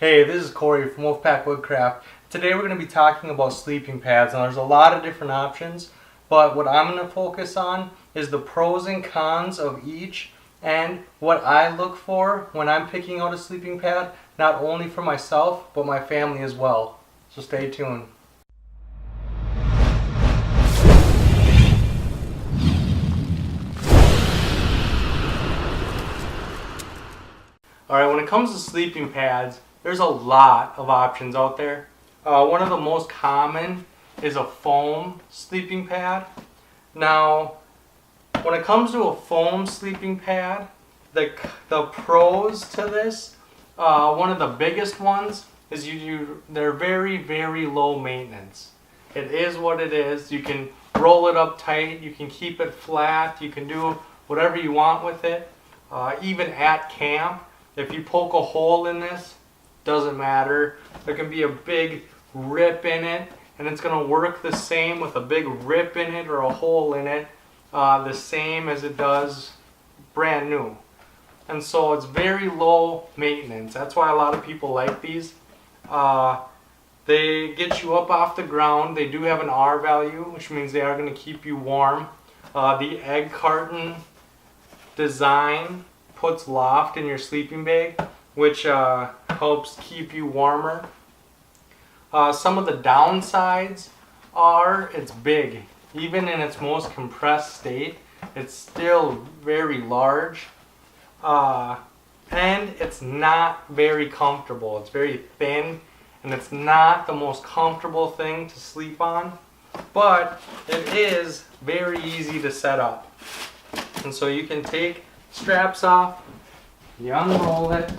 Hey, this is Corey from Woodcraft. Today we're going to be talking about sleeping pads, and there's a lot of different options, but what I'm going to focus on is the pros and cons of each and what I look for when I'm picking out a sleeping pad, not only for myself, but my family as well. So stay tuned. Alright, when it comes to sleeping pads, there's a lot of options out there. One of the most common is a foam sleeping pad. Now, when it comes to a foam sleeping pad, the pros to this, one of the biggest ones is they're very, very low maintenance. It is what it is. You can roll it up tight, you can keep it flat, you can do whatever you want with it. Even at camp, if you poke a hole in this, doesn't matter. There can be a big rip in it, and it's going to work the same with a big rip in it or a hole in it, the same as it does brand new. And so it's very low maintenance. That's why a lot of people like these. They get you up off the ground. They do have an R value, which means they are going to keep you warm. The egg carton design puts loft in your sleeping bag, which helps keep you warmer. Some of the downsides are it's big. Even in its most compressed state, it's still very large. And it's not very comfortable. It's very thin, and it's not the most comfortable thing to sleep on, but it is very easy to set up. And so you can take straps off, you unroll it,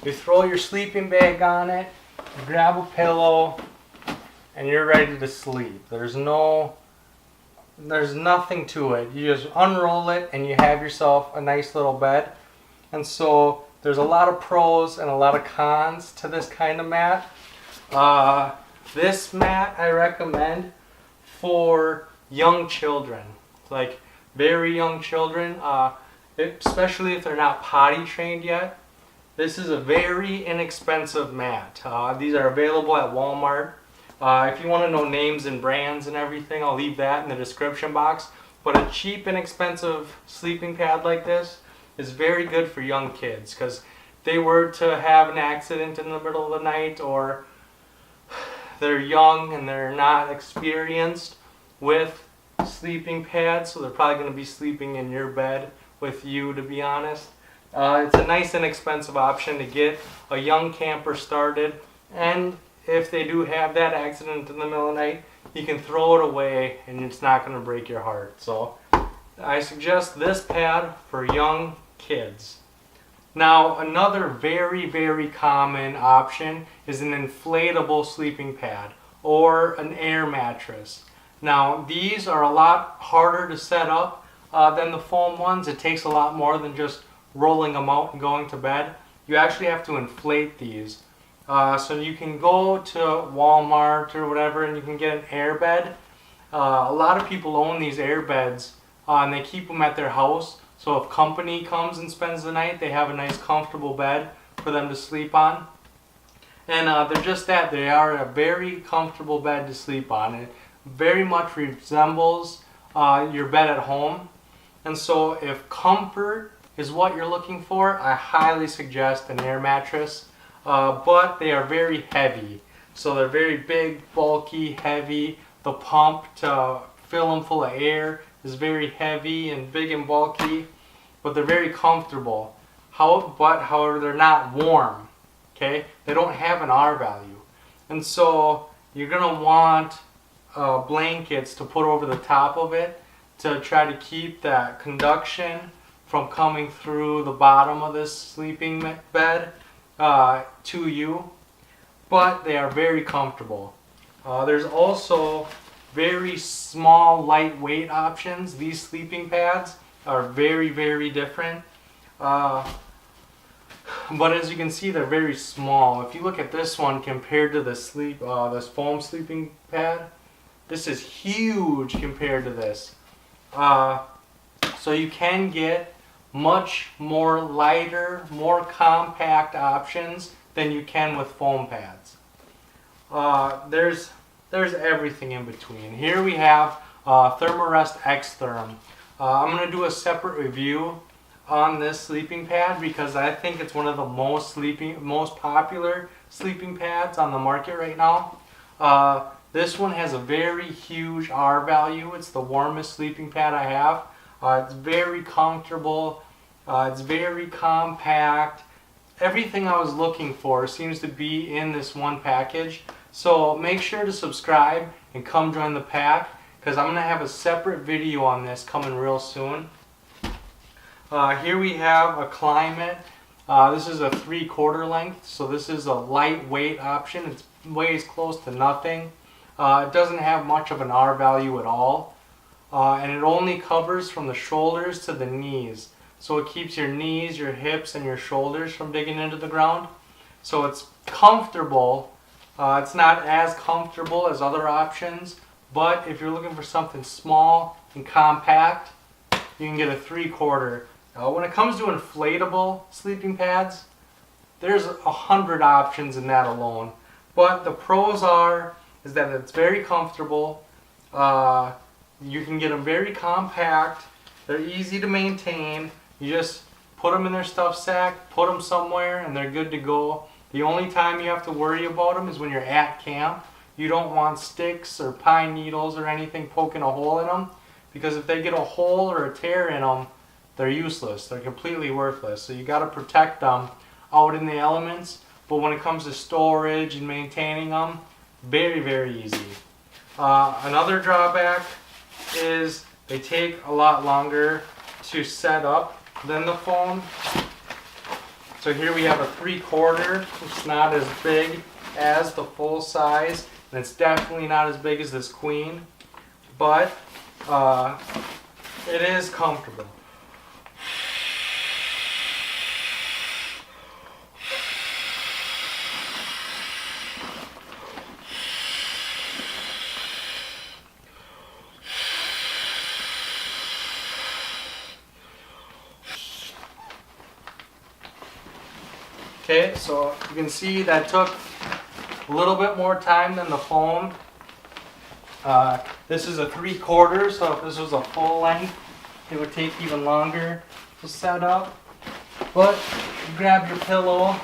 you throw your sleeping bag on it, you grab a pillow, and you're ready to sleep. There's nothing to it. You just unroll it and you have yourself a nice little bed. And so there's a lot of pros and a lot of cons to this kind of mat. This mat I recommend for young children, like very young children, especially if they're not potty trained yet. This is a very inexpensive mat. These are available at Walmart. If you want to know names and brands and everything, I'll leave that in the description box. But a cheap, inexpensive sleeping pad like this is very good for young kids, because if they were to have an accident in the middle of the night, or they're young and they're not experienced with sleeping pads, so they're probably going to be sleeping in your bed with you, to be honest. It's a nice inexpensive option to get a young camper started, and if they do have that accident in the middle of the night, you can throw it away and it's not going to break your heart. So I suggest this pad for young kids. Now, another very, very common option is an inflatable sleeping pad or an air mattress. Now, these are a lot harder to set up than the foam ones. It takes a lot more than just rolling them out and going to bed. You actually have to inflate these. So you can go to Walmart or whatever and you can get an air bed. A lot of people own these air beds and they keep them at their house. So if company comes and spends the night, they have a nice comfortable bed for them to sleep on. And they're just that. They are a very comfortable bed to sleep on. It very much resembles your bed at home. And so if comfort is what you're looking for, I highly suggest an air mattress. But they are very heavy. So they're very big, bulky, heavy. The pump to fill them full of air is very heavy and big and bulky, but they're very comfortable. However, they're not warm. Okay? They don't have an R value. And so you're going to want blankets to put over the top of it to try to keep that conduction from coming through the bottom of this sleeping bed to you, but they are very comfortable. There's also very small, lightweight options. These sleeping pads are very, very different. But as you can see, they're very small. If you look at this one compared to this foam sleeping pad, this is huge compared to this. So you can get much more lighter, more compact options than you can with foam pads. There's everything in between. Here we have Thermarest X-Therm. I'm going to do a separate review on this sleeping pad because I think it's one of the most popular sleeping pads on the market right now. This one has a very huge R value. It's the warmest sleeping pad I have. It's very comfortable. It's very compact. Everything I was looking for seems to be in this one package. So make sure to subscribe and come join the pack because I'm going to have a separate video on this coming real soon. Here we have a Climate. This is a 3/4 length, so this is a lightweight option. It weighs close to nothing. It doesn't have much of an R value at all. And it only covers from the shoulders to the knees. So it keeps your knees, your hips, and your shoulders from digging into the ground. So it's comfortable. It's not as comfortable as other options, but if you're looking for something small and compact, you can get a 3/4. When it comes to inflatable sleeping pads, there's 100 options in that alone. But the pros is that it's very comfortable. You can get them very compact. They're easy to maintain. You just put them in their stuff sack, put them somewhere, and they're good to go. The only time you have to worry about them is when you're at camp. You don't want sticks or pine needles or anything poking a hole in them, because if they get a hole or a tear in them, they're useless. They're completely worthless. So you got to protect them out in the elements. But when it comes to storage and maintaining them, very, very easy. Another drawback is they take a lot longer to set up than the foam. So here we have a 3/4. It's not as big as the full size, and it's definitely not as big as this queen, but it is comfortable. Okay, so you can see that took a little bit more time than the foam. This is a 3/4, so if this was a full length, it would take even longer to set up. But you grab your pillow,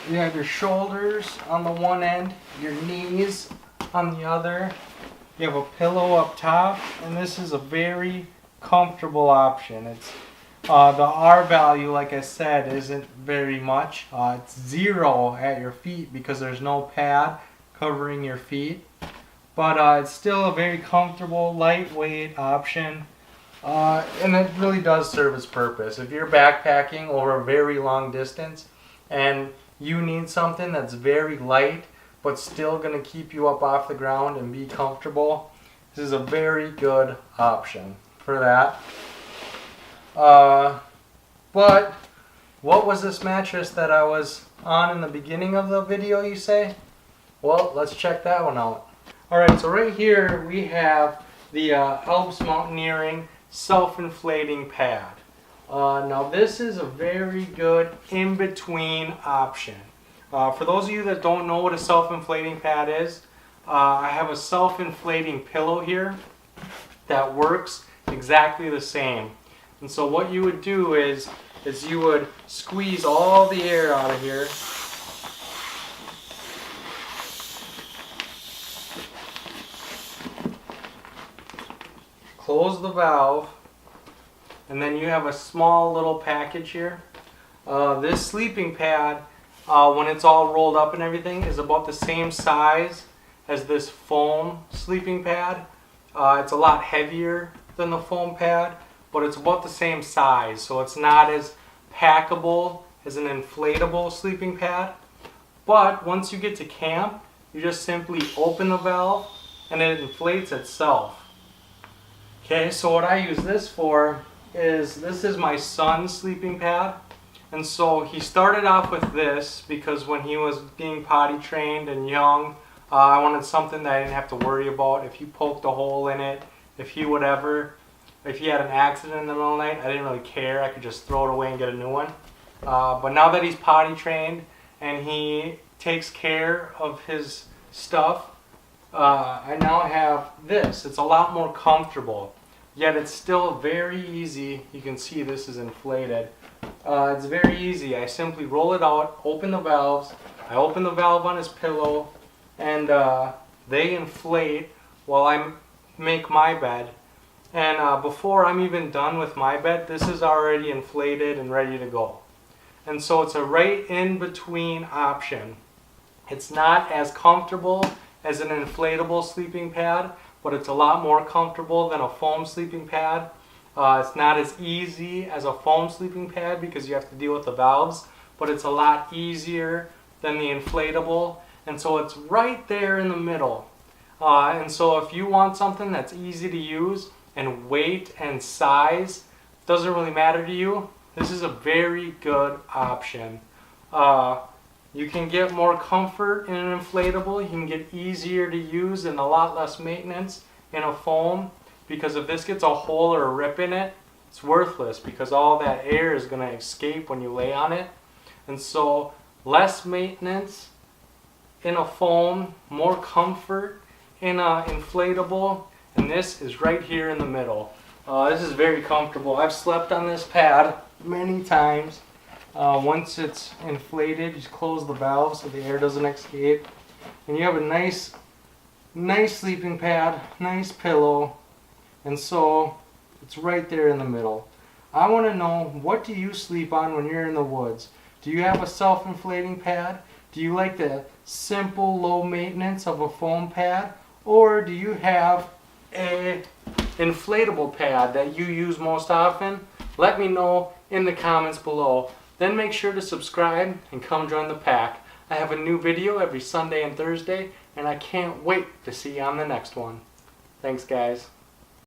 you have your shoulders on the one end, your knees on the other. You have a pillow up top, and this is a very comfortable option. It's the R value, like I said, isn't very much. It's 0 at your feet because there's no pad covering your feet. But it's still a very comfortable, lightweight option. And it really does serve its purpose. If you're backpacking over a very long distance and you need something that's very light but still going to keep you up off the ground and be comfortable, this is a very good option for that. But what was this mattress that I was on in the beginning of the video, you say? Well, let's check that one out. Alright, so right here we have the Alps Mountaineering self-inflating pad. Now this is a very good in-between option. For those of you that don't know what a self-inflating pad is, I have a self-inflating pillow here that works exactly the same. And so what you would do is you would squeeze all the air out of here. Close the valve, and then you have a small little package here. This sleeping pad, when it's all rolled up and everything, is about the same size as this foam sleeping pad. It's a lot heavier than the foam pad, but it's about the same size, so it's not as packable as an inflatable sleeping pad. But once you get to camp, you just simply open the valve and it inflates itself. Okay, so what I use this for is, this is my son's sleeping pad. And so he started off with this because when he was being potty trained and young, I wanted something that I didn't have to worry about if he poked a hole in it, if he whatever. if he had an accident in the middle of the night, I didn't really care. I could just throw it away and get a new one. But now that he's potty trained and he takes care of his stuff, I now have this. It's a lot more comfortable, yet it's still very easy. You can see this is inflated. It's very easy. I simply roll it out, open the valves. I open the valve on his pillow, and they inflate while I make my bed. And before I'm even done with my bed, this is already inflated and ready to go. And so it's a right in between option. It's not as comfortable as an inflatable sleeping pad, but it's a lot more comfortable than a foam sleeping pad. It's not as easy as a foam sleeping pad because you have to deal with the valves, but it's a lot easier than the inflatable. And so it's right there in the middle. And so if you want something that's easy to use and weight and size doesn't really matter to you, this is a very good option. You can get more comfort in an inflatable. You can get easier to use and a lot less maintenance in a foam, because if this gets a hole or a rip in it, it's worthless because all that air is going to escape when you lay on it. And so less maintenance in a foam, more comfort in an inflatable, and this is right here in the middle. This is very comfortable. I've slept on this pad many times. Once it's inflated, you just close the valve so the air doesn't escape, and you have a nice sleeping pad, nice pillow, and so it's right there in the middle. I want to know, what do you sleep on when you're in the woods? Do you have a self-inflating pad? Do you like the simple low maintenance of a foam pad, or do you have a inflatable pad that you use most often? Let me know in the comments below. Then make sure to subscribe and come join the pack. I have a new video every Sunday and Thursday, and I can't wait to see you on the next one. Thanks, guys.